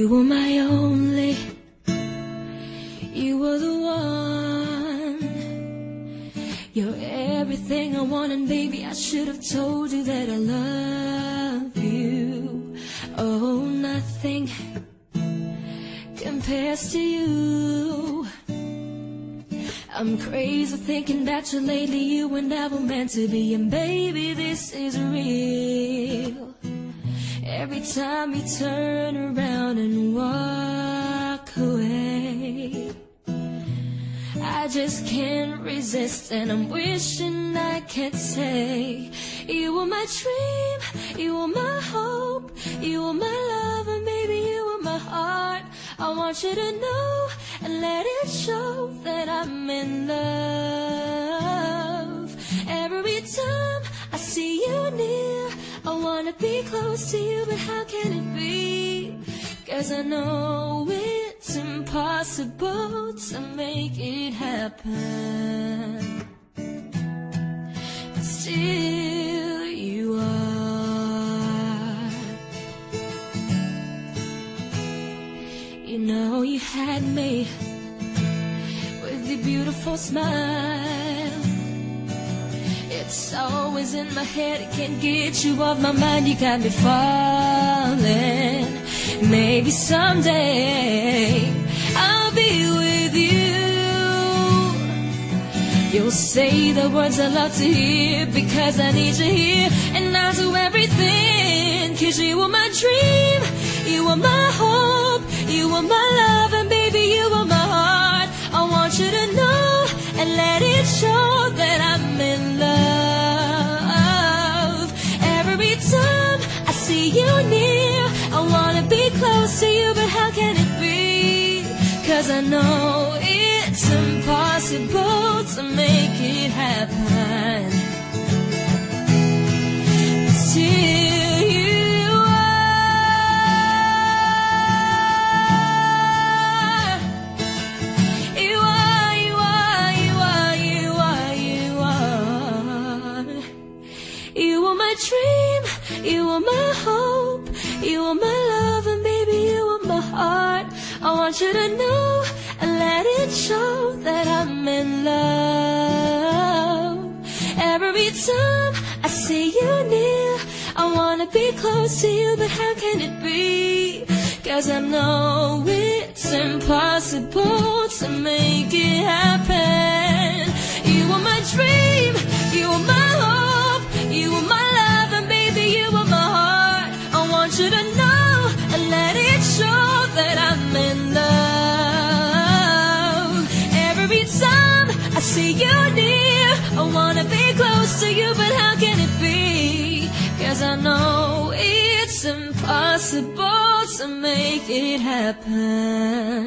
You were my only, you were the one. You're everything I want, and baby, I should have told you that I love you. Oh, nothing compares to you. I'm crazy thinking about you lately. You were never meant to be, and baby, this is real. Every time you turn around and walk away, I just can't resist, and I'm wishing I could say you were my dream, you were my hope, you were my love, and maybe you were my heart. I want you to know and let it show that I'm in love. Every time I see you near, I wanna be close to you, but how can it be? 'Cause I know it's impossible to make it happen. But still you are. You know you had me with your beautiful smile. It's always in my head, I can't get you off my mind. You got me falling. Maybe someday I'll be with you. You'll say the words I love to hear, because I need you here. And I'll do everything, 'cause you were my dream, you were my hope, you were my love, and baby, you were my heart. I want you to know and let it show that I'm in love. Every time I see you near, I wanna be close to you, but how can it be? 'Cause I know it's impossible to make it happen. Still you are. You are, you are, you are, you are, you are. You were my dream, you were my hope, you were my love, and baby, you were my heart. I want you to know and let it show that I'm in love. Every time I see you near, I wanna be close to you, but how can it be? 'Cause I know it's impossible to make it happen. You were my dream, you were my hope, you were my love, and baby, you were my heart. I want you to know and let it show that I'm in love. Every time I see you near, I wanna be close to you, but how can it be? 'Cause I know it's impossible to make it happen.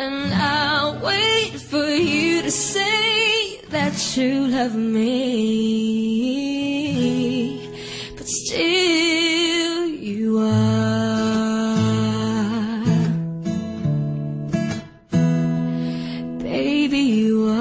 And I'll wait for you to say that you love me, but still you are. Baby, you are.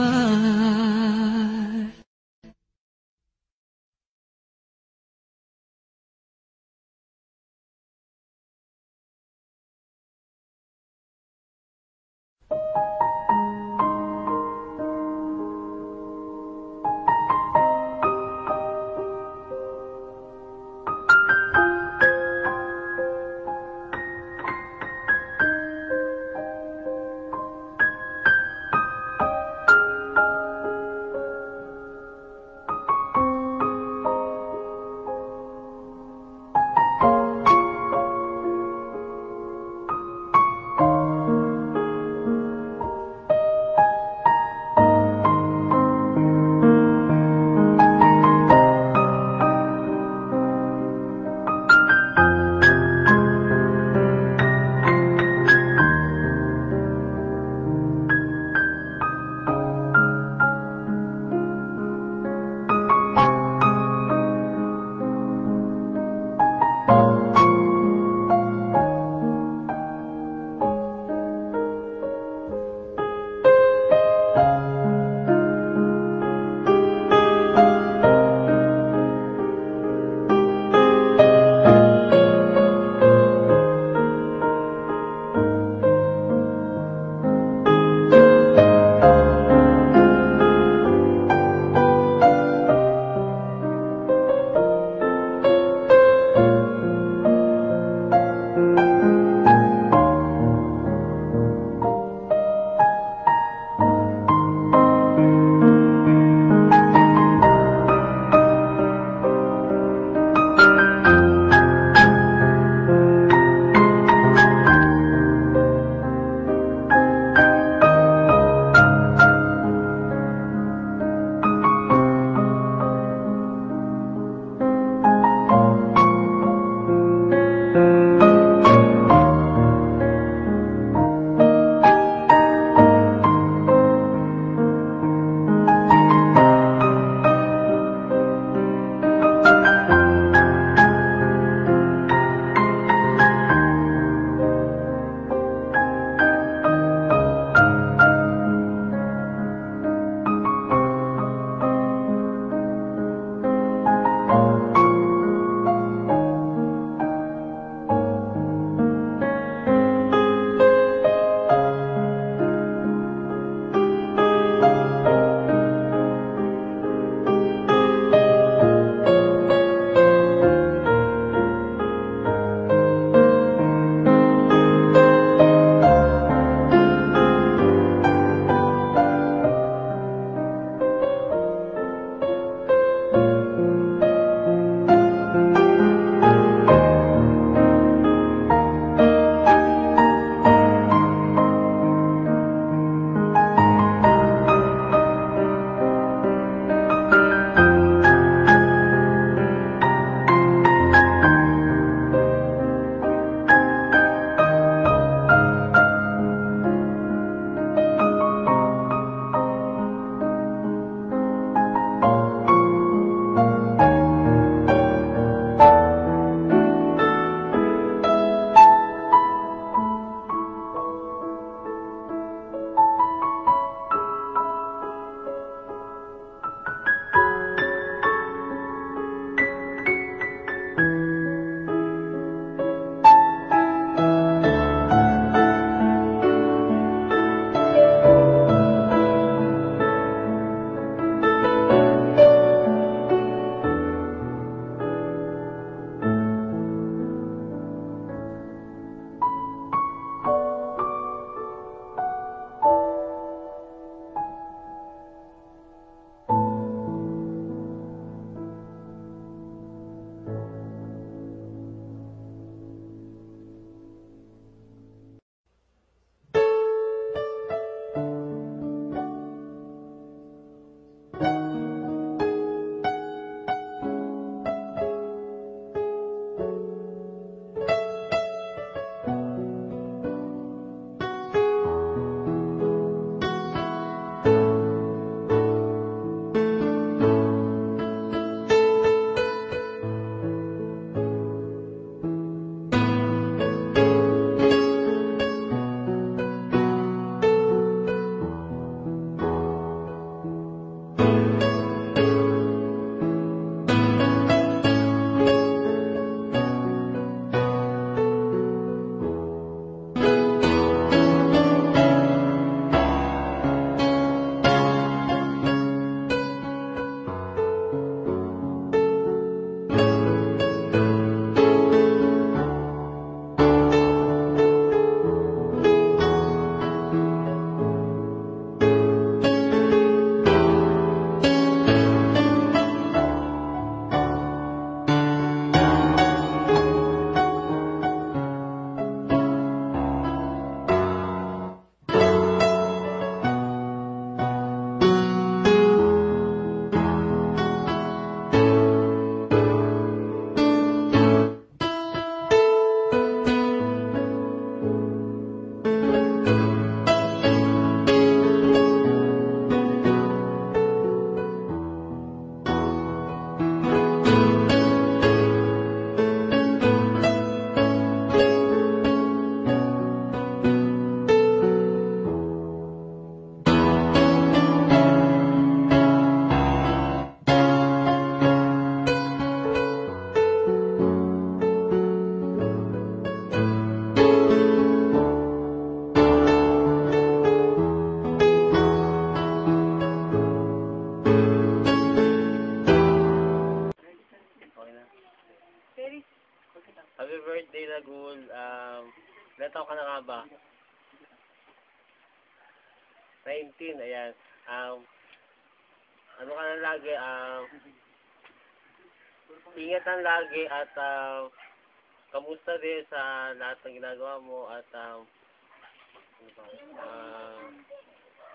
Ragul. Ilan taon ka na nga ba? 19, ayan. Ano ka na lagi, ingatan lagi at kamusta din sa lahat ng ginagawa mo at ano ba?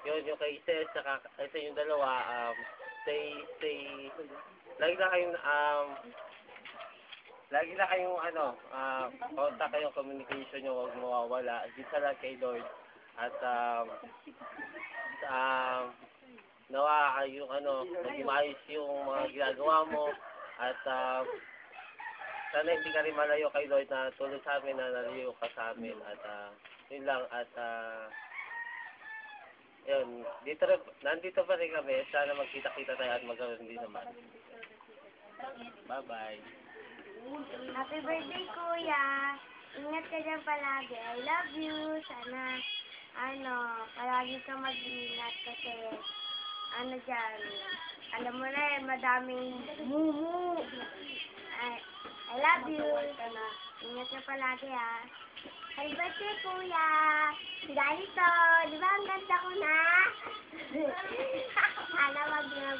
Yun, yung kay Ises, saka ito yung dalawa, stay, lagi na kayong contact kayong communication nyo, huwag mawawala. Dito lang kay Lord. At, nawa yung naging maayos yung mga ginagawa mo. At, sana hindi ka rin malayo kay Lord na tulad sa amin na nalayo ka sa amin. At, yun lang. At, yun. Nandito pa rin kami. Sana magkita-kita tayo at magkaroon din naman. Bye-bye. Happy birthday, Kuya! Ingat ka dyan palagi. I love you. Sana, palagi ka mag-ingat kasi, dyan, alam mo na madaming mumu. I love you. Ingat ka palagi, ha. Happy birthday, Kuya! Ganito, di ba ang ganda ko na? Sana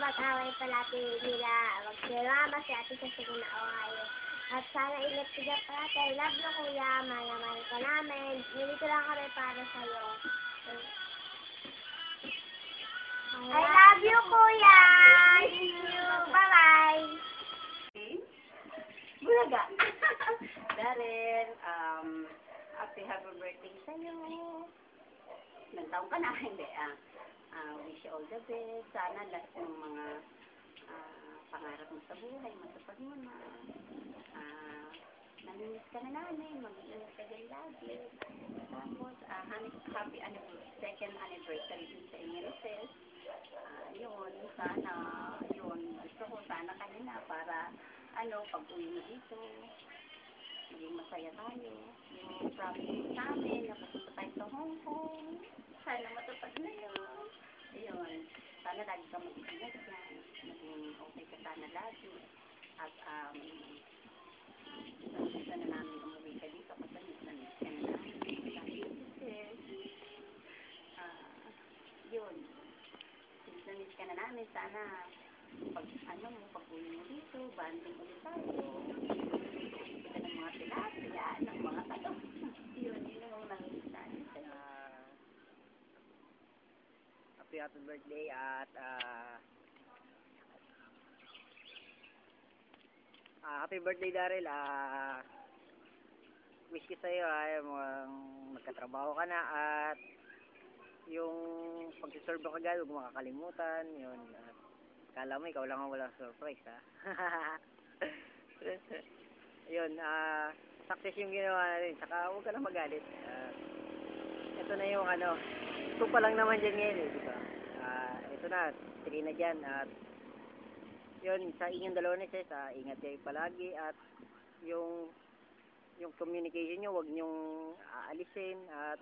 mag-away palagi nila. Mag-sirama si ate sa sige na Ohio. At sana ingat ka dyan palagi. I love you, Kuya. Mahal ka namin. Nilito lang kami para sa'yo. I love you, Kuya! Thank you. Bye-bye! Bulaga! Daryl, happy birthday sa'yo. Ilang taon ka na? Hindi, wish you all the best. Sana lahat ng mga pangarap mo sa buhay, matupad mo na. Naminis ka na namin, mag-iingat ka dyan lagi. Tapos, happy second anniversary din sa inyo, Sis. Yun, sana, gusto ko sana kanina para, pag-uwi mo dito, maging masaya tayo. Yung promise sa amin, na pupunta tayo sa Hong Kong. Sana matupad na yun. Ayun, sana lagi ka mag-ingat yan. Maging okay ka sana lagi. At, gusto na namin umuwi ka dito kasi miss ka na namin. Yun. Miss ka na namin. Sana pag-uwi mo dito, banding ulit tayo. Kita ng mga tilapia, ng mga talong. Yun yung nangis namin. Happy birthday at happy birthday, Daryl. Wish ko sa'yo magkatrabaho ka na at yung pag-serve ka agad, huwag makakalimutan. Yun. At kala mo, ikaw lang ang walang surprise, ha? Yun, success yung ginawa natin. Saka huwag ka na magalit. Ito na yung ito pa lang naman dyan ngayon, di ba? Ito na, 3 na dyan. At yun, sa inyong dalawa ni Sis, ingat kayo palagi at yung communication nyo, huwag nyong aalisin at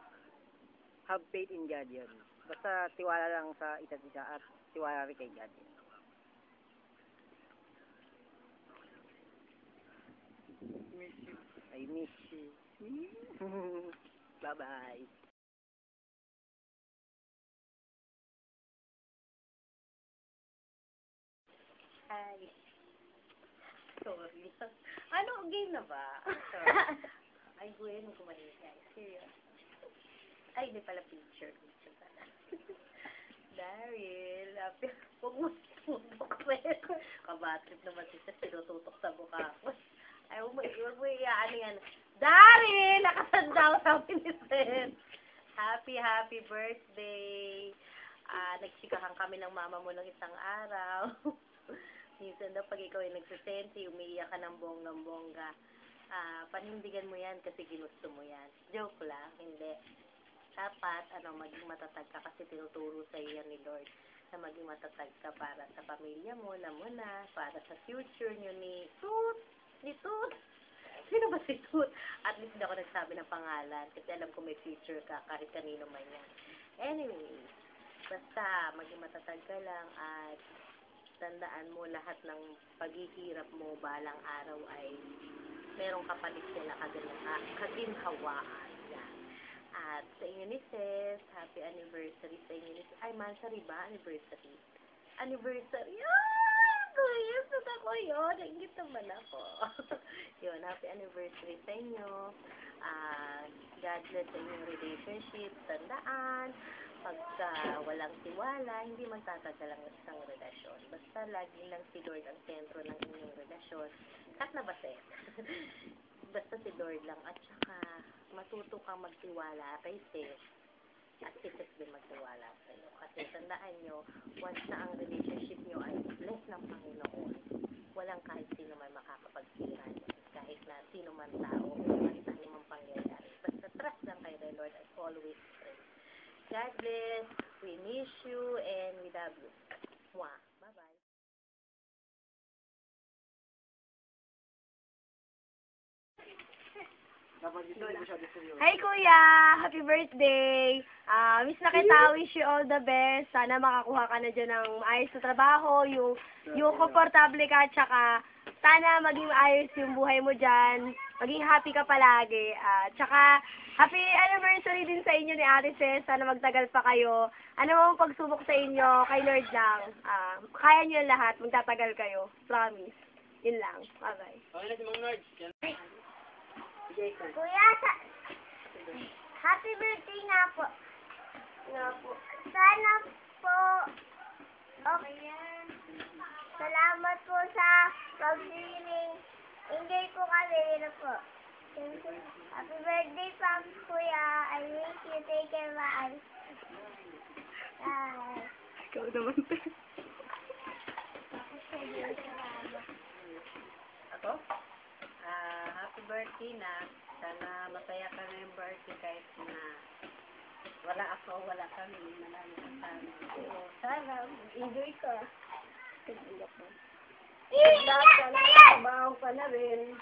have faith in God yun. Basta tiwala lang sa isa't isa at tiwala rin kay God. I miss you. Bye-bye. Ay. Sorry. Game na ba? Ay, Gwen, huwag kumalit. Serious. Ay, hindi pala picture. Pala. Daryl, huwag mo bukwen. Kabatrip naman siya, sinututok sa mukha ko. Ay, huwag mo yan. Daryl! Nakasandaw sabi ni Seth. Happy birthday. Nagsikahan kami ng mama mo ng isang araw. Minsan daw pag ikaw ay nagsisenti, umiiyak ka ng bonggang-bongga. Panindigan mo yan kasi ginusto mo yan. Joke lang, hindi. Dapat, maging matatag ka kasi tinuturo sa iyo ni Lord na maging matatag ka para sa pamilya mo na muna, para sa future nyo ni Toot. Sino ba si Toot? At least hindi ako nagsabi ng pangalan kasi alam ko may future ka kahit kanino man yan. Anyway, basta maging matatag ka lang at tandaan mo lahat ng paghihirap mo balang araw ay merong kapalit sila kaginhawaan. Yan. At sa inyo ni Sis, happy anniversary sa inyo ni Sis. Ay, mansari ba? Anniversary. Anniversary. Kuya, suka ko yun. Naingit naman ako. Yun, happy anniversary sa inyo. God bless sa inyong relationship. Tandaan, pagka walang tiwala, hindi magtatagal ang isang relasyon. Basta lagi lang si Lord ang sentro ng inyong relasyon. Kat na ba, Sis? Basta si Lord lang. At saka, matuto kang magtiwala kay Sis. At si Sis din magtiwala sa iyo. Kasi tandaan nyo, once na ang relationship nyo ay bless ng Panginoon, walang kahit sino man makakapagtira niya. Kahit na sino man tao, kahit ano man pangyayari. Basta trust lang kay the Lord and always pray. God bless. We miss you and we love you. Mwah. Bye-bye. Hi Kuya! Happy birthday! Miss na kita, wish you all the best. Sana makakuha ka na dyan ng ayos na trabaho, yung komportable ka, tsaka sana maging ayos yung buhay mo dyan. Maging happy ka palagi. Tsaka, happy anniversary din sa inyo ni Ate Sis. Sana magtagal pa kayo. Ano mo pagsubok sa inyo, kay Lord lang. Kaya nyo lahat, magtatagal kayo. Promise. Yun lang. Bye-bye. Kuya, happy birthday nga po. Sana po, okay yan. Salamat po sa pag-swimming. Enjoy po kami na po. Happy birthday, Pam, Kuya. I wish you take care, bye. Bye. Ikaw naman, Ako? Happy birthday na. Sana masaya ka na yung birthday kahit na wala ako, wala kami. Marami ka sana. So, sana enjoy ka. Sana trabaho ka na rin.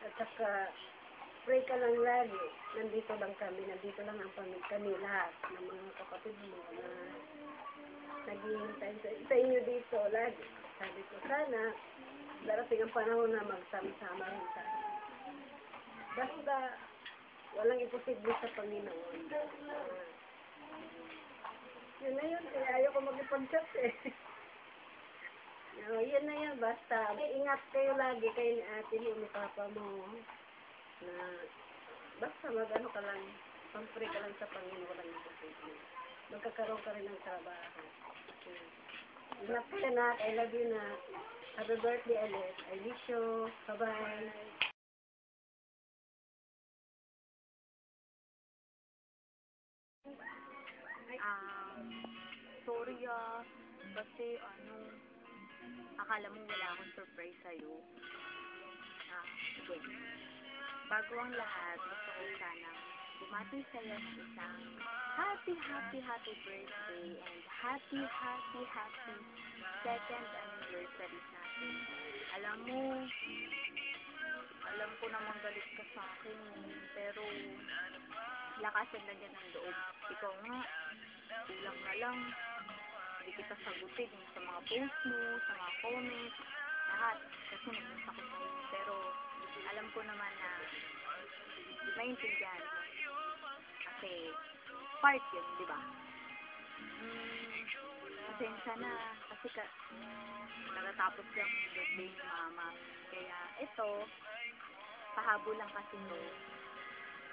At saka pray ka lang lagi. Nandito lang kami. Nandito lang ang pamilya kami lahat ng mga kapatid mo na naghihintay sa inyo dito lagi. Sabi ko sana darating ang panahon na magsama-sama rin tayo. Basta, walang imposible sa Panginoon. Yun na yun, kaya ayaw ko mag-ipag-chat eh. Yun na yun, basta, ingat kayo lagi kayo ni ate mo, ni papa mo, na basta mag-ano ka lang, pag-pray ka lang sa Panginoon, walang imposible. Magkakaroon ka rin ng trabaho. Ingat ka na, I love you na. Happy birthday, Alice. I wish you. Bye-bye. Sorry kasi akala mo wala akong surprise sa'yo. Sige. Bago ang lahat, gusto ko sana bumati sa'yo sa isang happy birthday and happy second anniversary natin. Alam ko namang galit ka sa akin, pero lakasan na dyan ang loob. Ikaw nga, kulang na lang. Hindi kita sagutin sa mga post mo, sa mga comments, lahat. Kasi nagmasakit mo. Pero alam ko naman na maintindihan mo. Kasi part yun, di ba? Pasensya na. Kasi natatapos lang yung birthday ni Mama. Kaya ito, pahabol lang kasi no.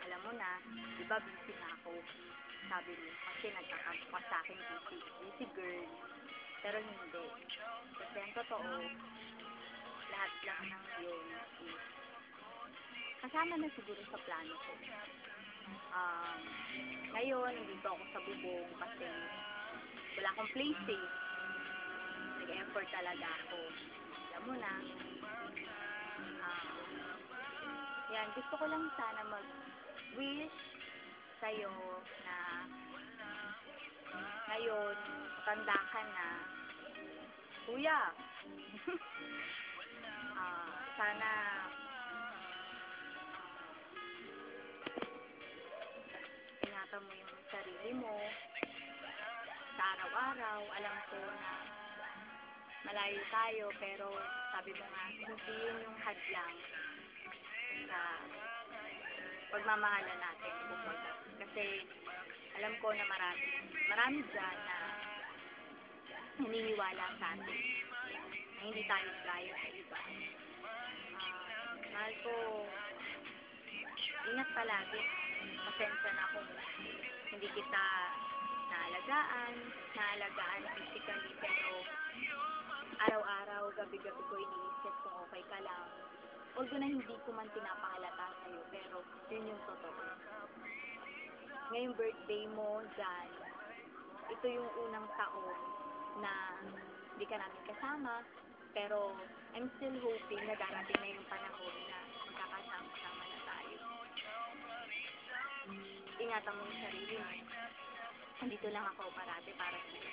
Alam mo na, di ba busy na ako? Sabi mo, kasi nagkakampo ka sa akin, busy girl. Pero hindi. Kasi ang totoo, lahat lang ng yun is kasama na siguro sa plano ko. Ngayon, nandito ako sa bubong kasi wala akong place eh. Nag-effort talaga ako. Alam mo na, yan, gusto ko lang sana mag-wish sa'yo na ngayon, tanda ka na. Kuya, sana ingatan mo yung sarili mo sa araw-araw. Alam ko na malayo tayo, pero sabi mo nga, hindi yun yung hadlang sa pagmamahalan natin. Kumbaga. Kasi alam ko na marami dyan na naniniwala sa atin na hindi tayo gaya sa iba. Mahal ko, ingat palagi. Pasensya na kung hindi kita naalagaan physically, pero araw-araw, gabi-gabi ko iniisip kung okay ka lang. Although na hindi ko man pinapahalata sa'yo, pero yun yung totoo. Ngayong birthday mo, Jan, ito yung unang taon na hindi ka namin kasama, pero I'm still hoping na darating na yung panahon na magkakasama-sama na tayo. Ingatan mo yung sarili mo. Andito lang ako parati para sa'yo.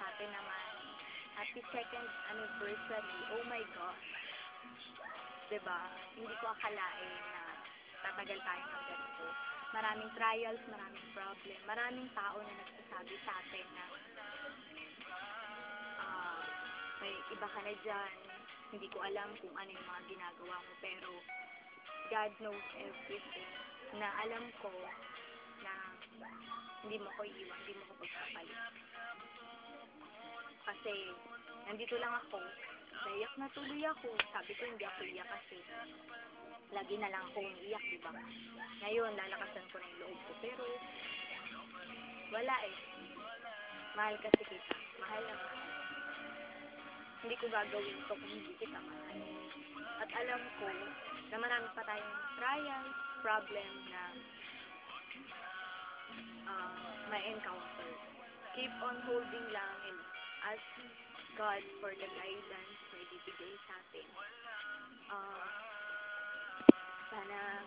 Sa atin naman, happy 2nd anniversary. Oh my gosh. Diba? Hindi ko akalain na tatagal tayo ng ganito. Maraming trials, maraming problem, maraming tao na nagsasabi sa atin na may iba ka na dyan, hindi ko alam kung ano yung mga ginagawa mo, pero God knows everything, na alam ko na hindi mo ko iiwan, hindi mo ko pagpapalit. Kasi nandito lang ako, naiyak na tuloy ako. Sabi ko hindi ako iyak kasi lagi na lang ako umiiyak, diba? Ngayon, lalakasan ko na yung loob ko. Pero wala eh. Mahal kasi kita. Mahal na mahal. Hindi ko gagawin ito kung hindi kita mahal. At alam ko na marami pa tayong trials, problem na may encounter. Keep on holding lang and ask God for the guidance na ibibigay sa atin. Sana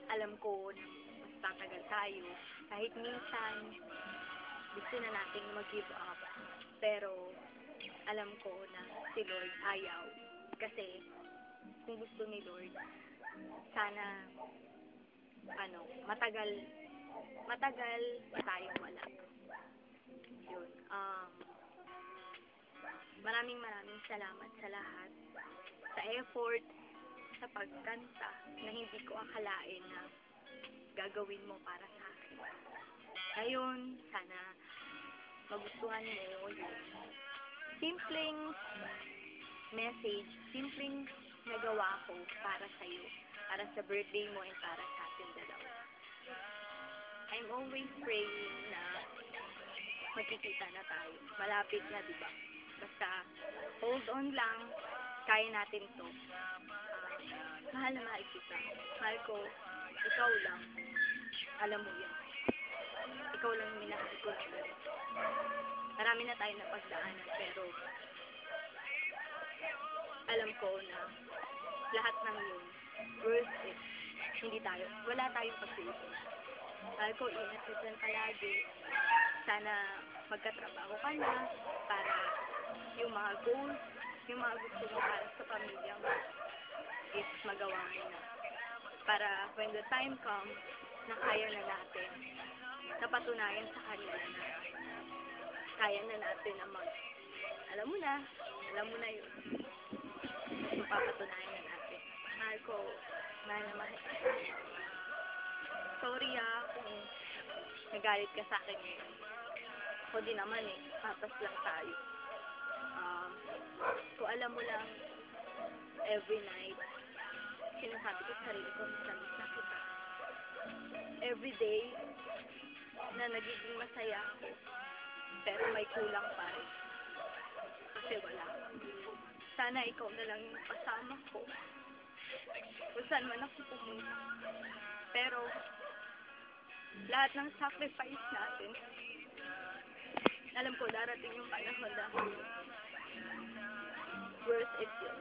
alam ko na mas tatagal tayo. Kahit minsan gusto na natin mag-give up. Pero alam ko na si Lord ayaw. Kasi kung gusto ni Lord, sana matagal pa tayong wala. Yun. Maraming salamat sa lahat. Sa effort, sa pagkanta, na hindi ko akalain na gagawin mo para sa akin. Ngayon, sana magustuhan mo yung simpleng message, simpleng nagawa ko para sa'yo, para sa birthday mo and para sa atin dalawa. I'm always praying na magkikita na tayo. Malapit na, diba? Basta, hold on lang. Kaya natin to. Mahal na mahal kita. Mahal ko, ikaw lang. Alam mo yan. Ikaw lang yung minahal ko na ganito. Marami na tayo napagdaanan, pero alam ko na lahat ng yun, worth it. Wala tayong pag-iisip. Mahal ko, ingat ka dyan palagi. Sana magkatrabaho ka na para yung mga goals, yung mga gusto mo para sa pamilya mo is magawa mo na. Para when the time comes, na kaya na natin, napatunayan sa kanila na kaya na natin na alam mo na yun. Papatunayan na natin. Mahal ko, mahal na mahal. Sorry kung nagalit ka sa akin ngayon. Ako din naman patas lang tayo. Kung alam mo lang, every night, sinasabi ko sa sarili ko, miss na kita. Every day, na nagiging masaya ako, pero may kulang pa rin. Kasi wala. Sana ikaw na lang yung kasama ko. Kung saan man ako pumunta. Pero, lahat ng sacrifice natin, alam ko, darating yung panahon na worth it yun.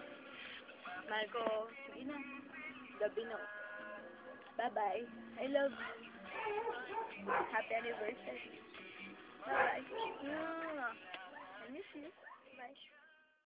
Mahal ko, sige na. Gabi na. Bye-bye. I love you. Happy anniversary. Bye-bye. I miss you. Bye.